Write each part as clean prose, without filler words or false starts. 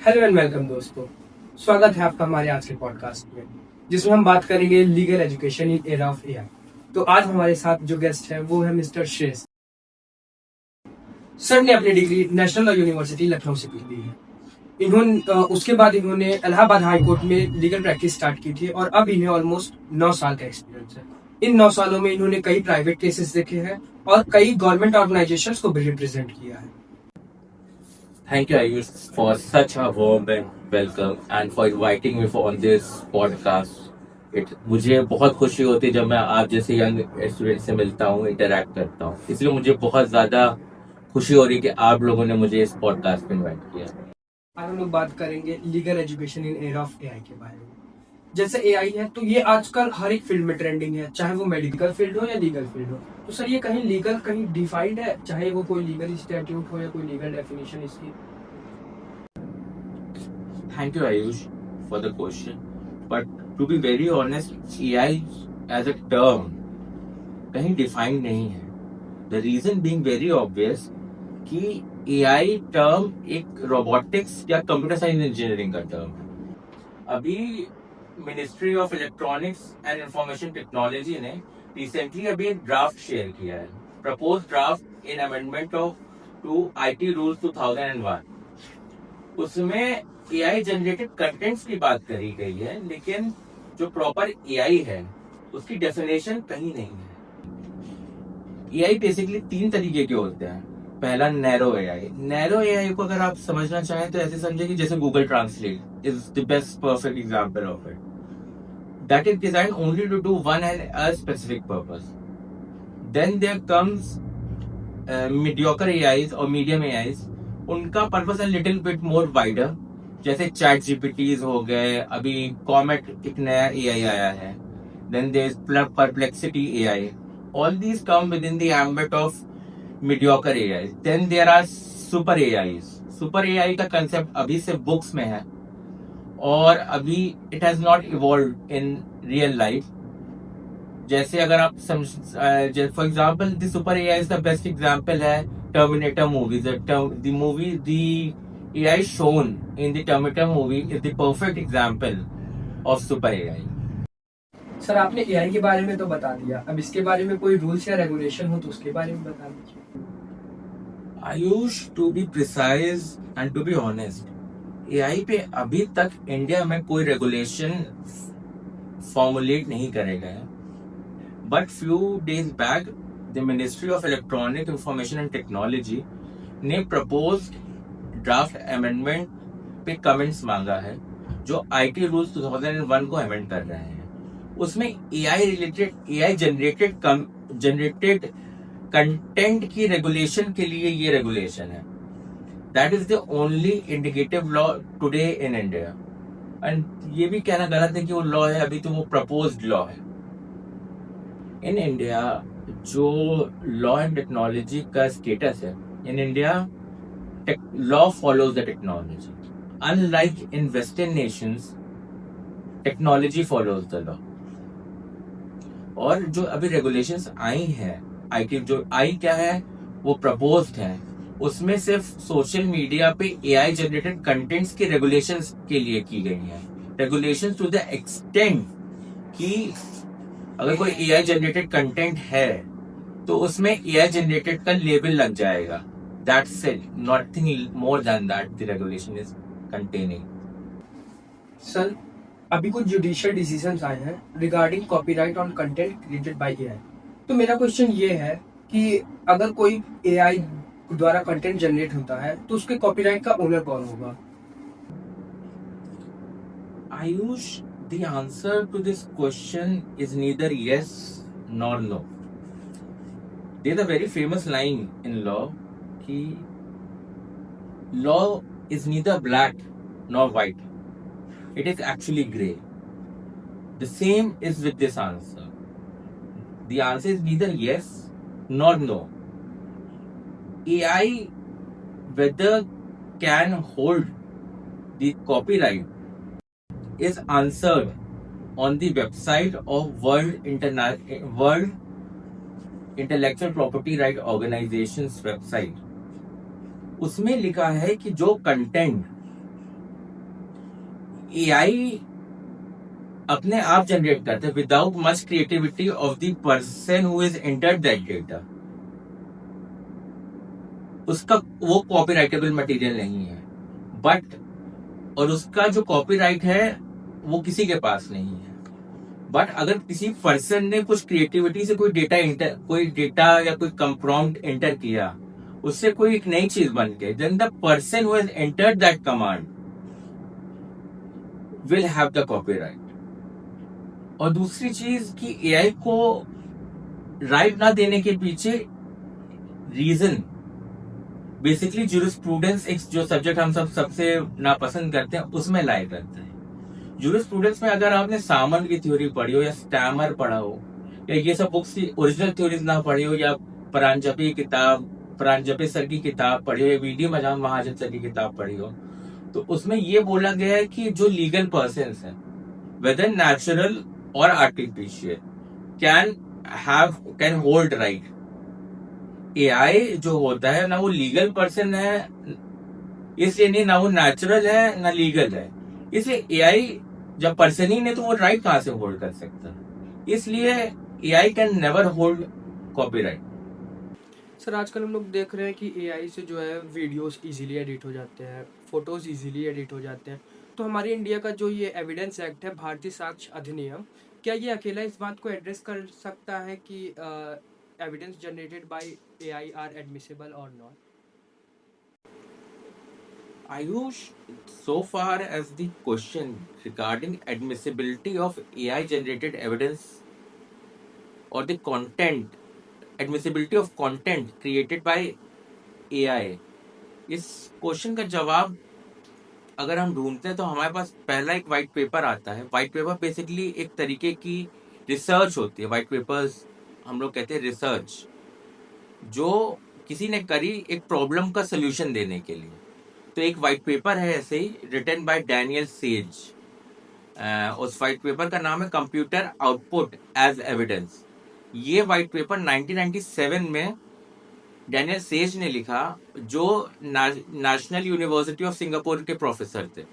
Hello and welcome दोस्तों। स्वागत है आपका हमारे आज के पॉडकास्ट में, जिसमें हम बात करेंगे legal education in era of AI. तो आज हमारे साथ जो गेस्ट है वो है मिस्टर श्रेयस। सर ने अपनी degree national law university Lucknow से की है। उसके बाद इन्होंने इलाहाबाद हाई कोर्ट में लीगल प्रैक्टिस स्टार्ट की थी और अब इन्हें ऑलमोस्ट 9 साल का एक्सपीरियंस है। इन 9 सालों में इन्होंने कई प्राइवेट केसेस देखे हैं और कई गवर्नमेंट ऑर्गेनाइजेशंस को भी रिप्रेजेंट किया है। Thank you, Ayush, for such a warm welcome and for inviting me on this podcast. मुझे बहुत खुशी होती है जब मैं आप जैसे यंग स्टूडेंट से मिलता हूँ, इंटरैक्ट करता हूँ। इसलिए मुझे बहुत ज़्यादा खुशी हो रही है कि आप लोगों ने मुझे इस पॉडकास्ट में इन्वाइट किया। आज हम लोग बात करेंगे legal education in era of AI के बारे में। जैसे एआई है तो ये आजकल हर एक फील्ड में ट्रेंडिंग है, चाहे वो मेडिकल फील्ड हो या लीगल फील्ड हो। तो सर ये कहीं लीगल कहीं डिफाइंड है, चाहे वो कोई लीगल स्टैट्यूट हो या कोई लीगल डेफिनेशन इसकी। Thank you, Ayush, for the question. But to be very honest, AI as a term कहीं डिफाइंड नहीं है. The reason being very obvious कि AI टर्म एक रोबोटिक्स या कंप्यूटर साइंस इंजीनियरिंग का टर्म है. अभी ministry of electronics and information technology ने रिसेंटली अभी एक ड्राफ्ट शेयर किया है, propose draft in amendment of to IT rules 2001. उसमें AI जनरेटेड कंटेंट्स की बात करी गई है, लेकिन जो प्रॉपर AI है उसकी डेफिनेशन कहीं नहीं है. AI बेसिकली 3 तरीके के होते हैं. पहला नैरो AI को अगर आप समझना चाहें तो ऐसे समझे कि जैसे Google Translate is the best perfect example of it. That is design only to do one and a specific purpose. Then there comes mediocre AIs और मीडियम AIs. उनका पर्पस है लिटिल बिट मोर वाइडर, जैसे chat GPTs हो गए, अभी Comet एक नया AI आया है. Then there is Perplexity AI. All these come within the ambit of mediocre AI. Then there are super AIs. Super AI का concept अभी से books में है और अभी it has not evolved in real life. जैसे अगर आप for example, the super AI is the best example है Terminator movie. The AI shown in the Terminator movie is the perfect example of super AI. Sir आपने AI के बारे में तो बता दिया, अब इसके बारे में कोई रूल्स या रेगुलेशन हो तो उसके बारे में बता दीजिए. Ayush, to be precise and to be honest, AI पे अभी तक इंडिया में कोई रेगुलेशन फॉर्मुलेट नहीं करे गए. But few days back the ministry of electronic information and technology ने प्रपोज्ड ड्राफ्ट अमेंडमेंट पे कमेंट्स मांगा है, जो आईटी रूल्स 2001 को अमेंड कर रहे हैं. उसमें AI जनरेटेड कंटेंट की रेगुलेशन के लिए ये रेगुलेशन है. That is the only indicative law today in India. And ये भी कहना गलत है कि वो लॉ है, अभी तो वो प्रपोज्ड लॉ है. इन इंडिया जो लॉ एंड टेक्नोलॉजी का स्टेटस है, in India law follows the technology. Unlike in western Nations, technology follows the law. और जो अभी रेगुलेशंस आई हैं आईटी, जो आई क्या है वो प्रपोज्ड है, उसमें सिर्फ सोशल मीडिया पे AI जनरेटेड कंटेंट्स के रेगुलेशंस के लिए की गई है. रेगुलेशंस टू द एक्सटेंट कि अगर कोई AI जनरेटेड कंटेंट है तो उसमें AI जनरेटेड का लेबल लग जाएगा. That's it, nothing more than that the regulation is containing. Sir अभी कुछ जुडिशियल डिसीजंस आए हैं regarding copyright on content created by AI. तो मेरा क्वेश्चन ये है कि अगर कोई एआई द्वारा कंटेंट जनरेट होता है तो उसके कॉपीराइट का ओनर कौन होगा? Ayush, the answer to this question is neither yes nor no. There is a very famous line in law कि law is neither black nor white. It is actually grey. The same is with this answer. The answer is neither yes nor no. AI whether can hold the copyright is answered on the website of World Intellectual Property Right Organization's website. उसमें लिखा है कि जो content AI अपने आप generate करते हैं without much creativity of the person who is entered that data. उसका वो कॉपीराइटेबल मटेरियल नहीं है, बट और उसका जो कॉपीराइट है वो किसी के पास नहीं है। बट अगर किसी पर्सन ने कुछ क्रिएटिविटी से कोई डेटा या कोई प्रॉम्प्ट एंटर किया, उससे कोई एक नई चीज बन गई, then the person who has entered that command will have the copyright. और दूसरी चीज कि एआई को राइट ना देने के पीछे रीजन बेसिकली ज्यूरिस्प्रूडेंस, एक जो सब्जेक्ट हम सबसे नापसंद करते हैं, उसमें लाई करता है। ज्यूरिस्प्रूडेंस में अगर आपने सामन की थ्योरी पढ़ी हो या स्टैमर पढ़ा हो या ये सब बुक्स की ओरिजिनल थ्योरीज ना पढ़ी हो, या प्रांजपे सर की किताब पढ़ी हो या वीडी महाजन सर की किताब पढ़ी हो, तो उसमें ये बोला गया है कि जो लीगल पर्सन है, वेदर नेचुरल और artificial, can hold right. AI जो होता है ना वो लीगल पर्सन है, इसलिए नहीं, ना वो नेचुरल है ना लीगल है, इसलिए एआई जब पर्सन ही नहीं तो वो राइट कहां से होल्ड कर सकता। इसलिए AI can never hold copyright. Sir आजकल हम लोग देख रहे हैं कि एआई से जो है वीडियोस इजीली एडिट हो जाते हैं, फोटोज इजीली एडिट हो जाते हैं। तो हमारी इंडिया का जो ये एविडेंस एक्ट है, भारतीय साक्ष्य अधिनियम, क्या ये अकेला इस बात को एड्रेस कर सकता है कि evidence generated by AI are admissible or not? Ayush, so far as the question regarding admissibility of AI generated evidence or the admissibility of content created by AI, इस क्वेश्चन का जवाब अगर हम ढूंढते हैं तो हमारे पास पहला एक वाइट पेपर आता है। वाइट पेपर बेसिकली एक तरीके की रिसर्च होती है। वाइट पेपर्स हम लोग कहते हैं रिसर्च, जो किसी ने करी एक प्रॉब्लम का सोल्यूशन देने के लिए। तो एक वाइट पेपर है ऐसे ही, रिटन बाय डैनियल सेज। उस वाइट पेपर का नाम है कंप्यूटर आउटपुट एज एविडेंस। ये वाइट पेपर 1997 में डैनियल सेज ने लिखा, जो नेशनल यूनिवर्सिटी ऑफ सिंगापुर के प्रोफेसर थे।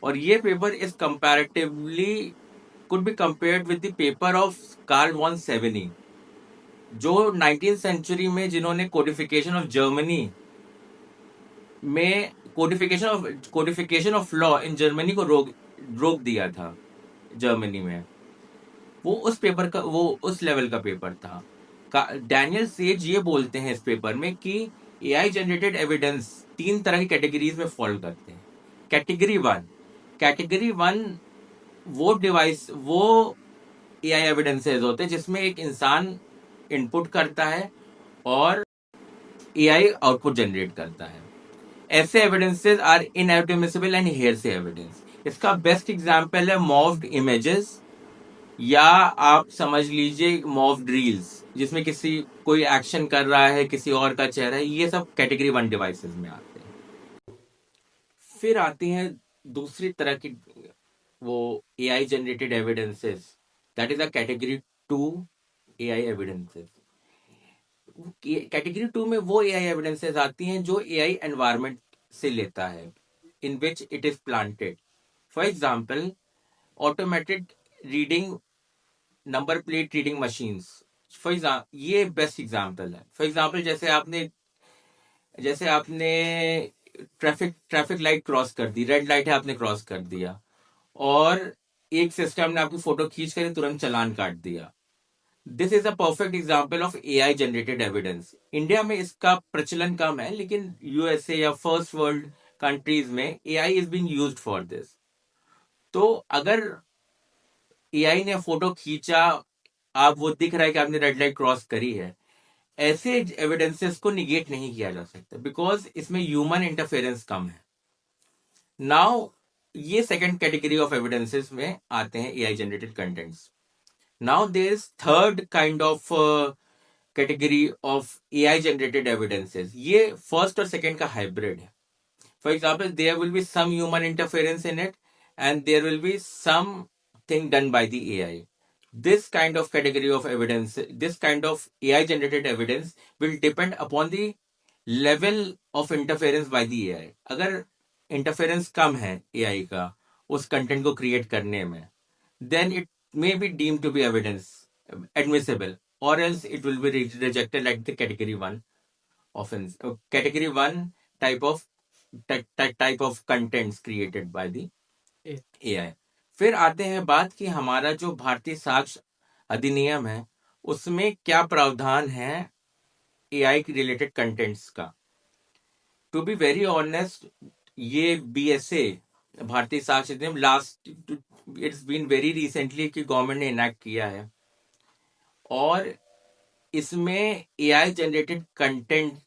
और ये paper is comparatively could be compared with the paper of Karl von Savigny, जो 19th सेंचुरी में जिन्होंने कोडिफिकेशन ऑफ जर्मनी में codification of law in Germany को रोक दिया था जर्मनी में। वो उस लेवल का पेपर था। डैनियल सेज ये बोलते हैं इस पेपर में कि एआई जनरेटेड एविडेंस 3 तरह की कैटेगरीज में फॉलो करते हैं। कैटेगरी वन वो एआई एविडेंसेस होते हैं जिसमें एक इंसान इनपुट करता है और एआई आउटपुट जनरेट करता है। ऐसे evidences are inadmissible and hearsay evidence. इसका बेस्ट एग्जांपल है मॉर्फ्ड इमेजेस, या आप समझ लीजिए मॉर्फ्ड रील्स, जिसमें कोई एक्शन कर रहा है, किसी और का चेहरा है। ये सब कैटेगरी 1 डिवाइसेस में आते हैं। फिर आती हैं दूसरी तरह की वो AI generated evidences, that is a category 2 AI evidences. Category 2 में वो एआई एविडेंसेस आती हैं जो एआई एनवायरनमेंट से लेता है, in which it is planted. For example, automated reading, number plate reading machines. For example, ये बेस्ट एग्जाम्पल है। फॉर एग्जाम्पल, जैसे आपने ट्रैफिक लाइट क्रॉस कर दी, रेड लाइट है, आपने क्रॉस कर दिया, और एक सिस्टम ने आपकी फोटो खींच कर तुरंत चालान काट दिया। This is a perfect example of AI generated evidence. India में इसका प्रचलन कम है, लेकिन यूएसए या फर्स्ट वर्ल्ड कंट्रीज में AI is being used for this. तो अगर एआई ने फोटो खींचा, आप वो दिख रहा है कि आपने रेड लाइट क्रॉस करी है, ऐसे एविडेंसेस को निगेट नहीं किया जा सकता, बिकॉज इसमें ह्यूमन इंटरफेरेंस कम है। नाउ ये सेकंड कैटेगरी ऑफ एविडेंसेस में आते हैं AI generated contents. Now there is third kind of category of AI generated evidences. ये फर्स्ट और सेकंड का हाइब्रिड है। For example, there will be some human interference in it and there will be something done by the AI. This kind of category of evidence, this kind of AI generated evidence will depend upon the level of interference by the AI. अगर interference कम है AI का उस content को create करने में, then it may be deemed to be evidence admissible, or else it will be rejected like the category 1 offense, category 1 type of type of contents created by the AI. फिर आते हैं बात कि हमारा जो भारतीय साक्ष्य अधिनियम है उसमें क्या प्रावधान है एआई रिलेटेड कंटेंट्स का. टू बी वेरी ऑनेस्ट, ये BSA Bharatiya Sakshya Adhiniyam last it's been very recently कि गवर्नमेंट ने इनैक्ट किया है, और इसमें एआई जनरेटेड कंटेंट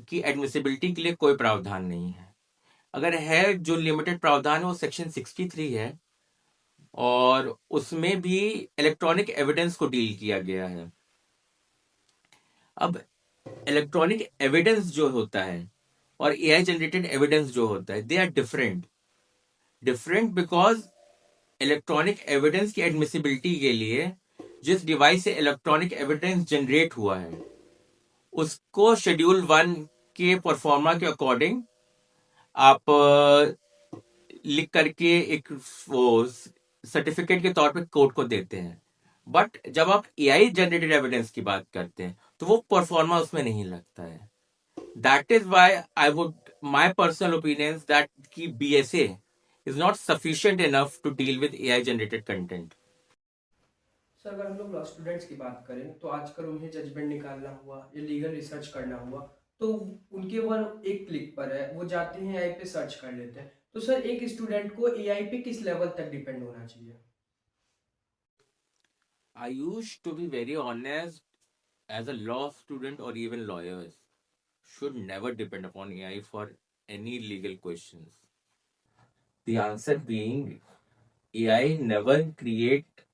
की एडमिसिबिलिटी के लिए कोई प्रावधान नहीं है. अगर है, जो लिमिटेड प्रावधान है वो सेक्शन 63 है, और उसमें भी इलेक्ट्रॉनिक एविडेंस को डील किया गया है. अब इलेक्ट्रॉनिक एविडेंस जो होता है और एआई जनरेटेड एविडेंस जो होता है, they are different because electronic evidence की एडमिसिबिलिटी के लिए जिस डिवाइस से इलेक्ट्रॉनिक एविडेंस जनरेट हुआ है उसको शेड्यूल 1 के परफॉर्मा के अकॉर्डिंग आप लिख करके एक वो सर्टिफिकेट के तौर पे कोर्ट को देते हैं. बट जब आप एआई जनरेटेड एविडेंस की बात करते हैं तो वो परफॉर्मा उसमें नहीं लगता है. That is why I would my personal opinions that कि BSA is not sufficient enough to deal with AI generated content. Sir, अगर हम लोग लॉ स्टूडेंट्स की बात करें तो आजकल उन्हें जजमेंट निकालना हुआ या लीगल रिसर्च करना हुआ तो उनके वो एक क्लिक पर है, वो जाते हैं एआई पे सर्च कर लेते हैं. तो सर, एक स्टूडेंट को एआई पे किस लेवल तक डिपेंड होना चाहिए? Ayush, to be very honest, as a law student or even lawyers, should never depend upon AI for any legal questions. The answer being, AI never create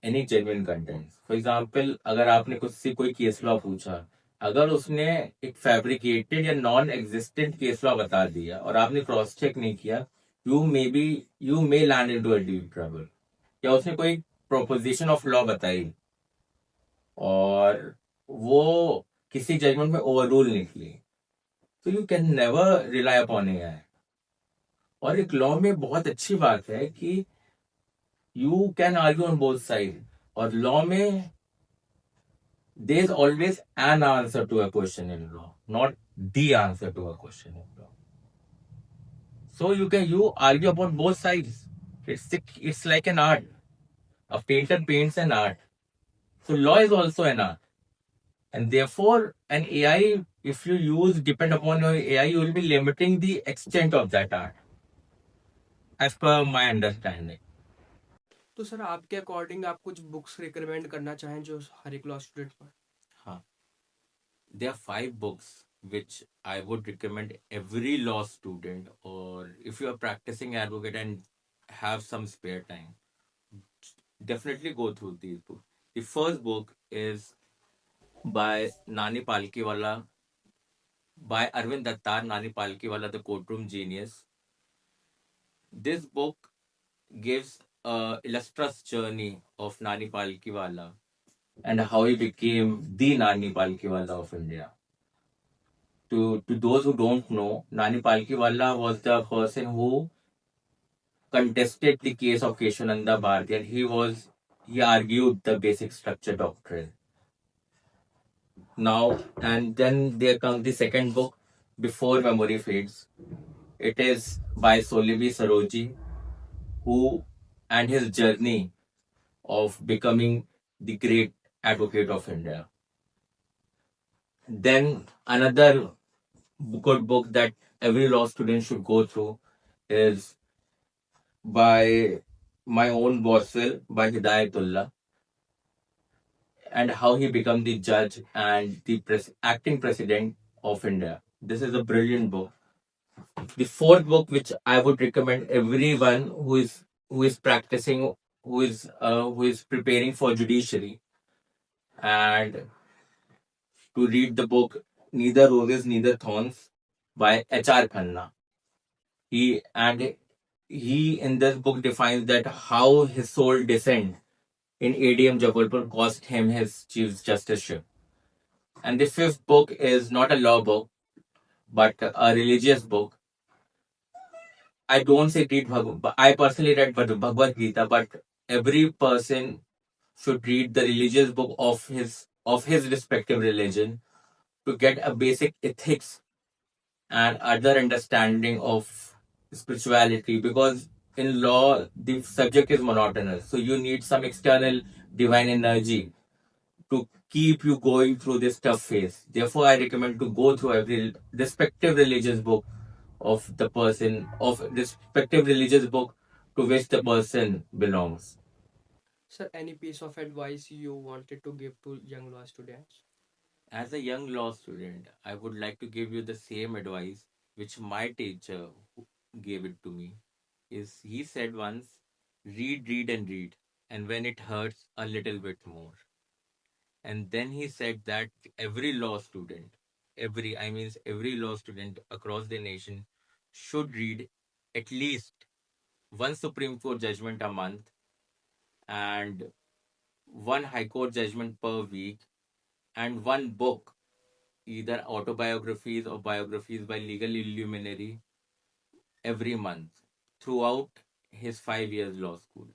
any genuine content. For example, अगर आपने कुछ से कोई case law पूछा, अगर उसने एक fabricated या नॉन एग्जिस्टेंट केस लॉ बता दिया और आपने क्रॉस चेक नहीं किया, you may land into a deep trouble. या उसने कोई प्रोपोजिशन ऑफ लॉ बताई और वो किसी जजमेंट में ओवररूल निकली, तो you can never rely upon AI. और एक लॉ में बहुत अच्छी बात है कि you can argue on both side, और लॉ में there is always an answer to a question in law, not the answer to a question in law. So you argue upon both sides. It's like an art. A painter paints an art. So law is also an art. And therefore, an AI, if you depend upon your AI, you will be limiting the extent of that art, as per my understanding. तो sir, आपके according आप कुछ books recommend करना चाहें जो हर एक law student पर? हाँ, there are 5 books which I would recommend every law student, or if you are practicing advocate and have some spare time, definitely go through these books. The first book is by Nani Palkiwala, by Arvind Dattar. Nani Palkiwala, The Courtroom Genius. This book gives a illustrious journey of Nani Palkiwala and how he became the Nani Palkiwala of India. To those who don't know, Nani Palkiwala was the person who contested the case of Keshavananda Bharati, and he argued the basic structure doctrine. Now, and then there comes the second book, Before Memory Fades. It is by Solevi Saroji, who and his journey of becoming the great advocate of India. Then another good book that every law student should go through is by my own Boswell, by Hidayatullah, and how he became the judge and the acting president of India. This is a brilliant book. The fourth book, which I would recommend everyone who is practicing, who is preparing for judiciary, and to read the book Neither Roses Neither Thorns by H.R. Khanna. He in this book defines that how his sole descent in ADM Jabalpur cost him his chief justiceship. And the fifth book is not a law book, but a religious book. I don't say read Bhagavad. I personally read Bhagavad Gita, but every person should read the religious book of his respective religion to get a basic ethics and other understanding of spirituality, because in law the subject is monotonous, so you need some external divine energy to keep you going through this tough phase. Therefore, I recommend to go through every respective religious book of the person, of respective religious book to which the person belongs. Sir, any piece of advice you wanted to give to young law students? As a young law student, I would like to give you the same advice which my teacher gave it to me. Is he said once, read, read, and read, and when it hurts, a little bit more. And then he said that every law student, every law student across the nation should read at least one Supreme Court judgment a month and one High Court judgment per week and one book, either autobiographies or biographies by legal luminary, every month throughout his 5 years law school.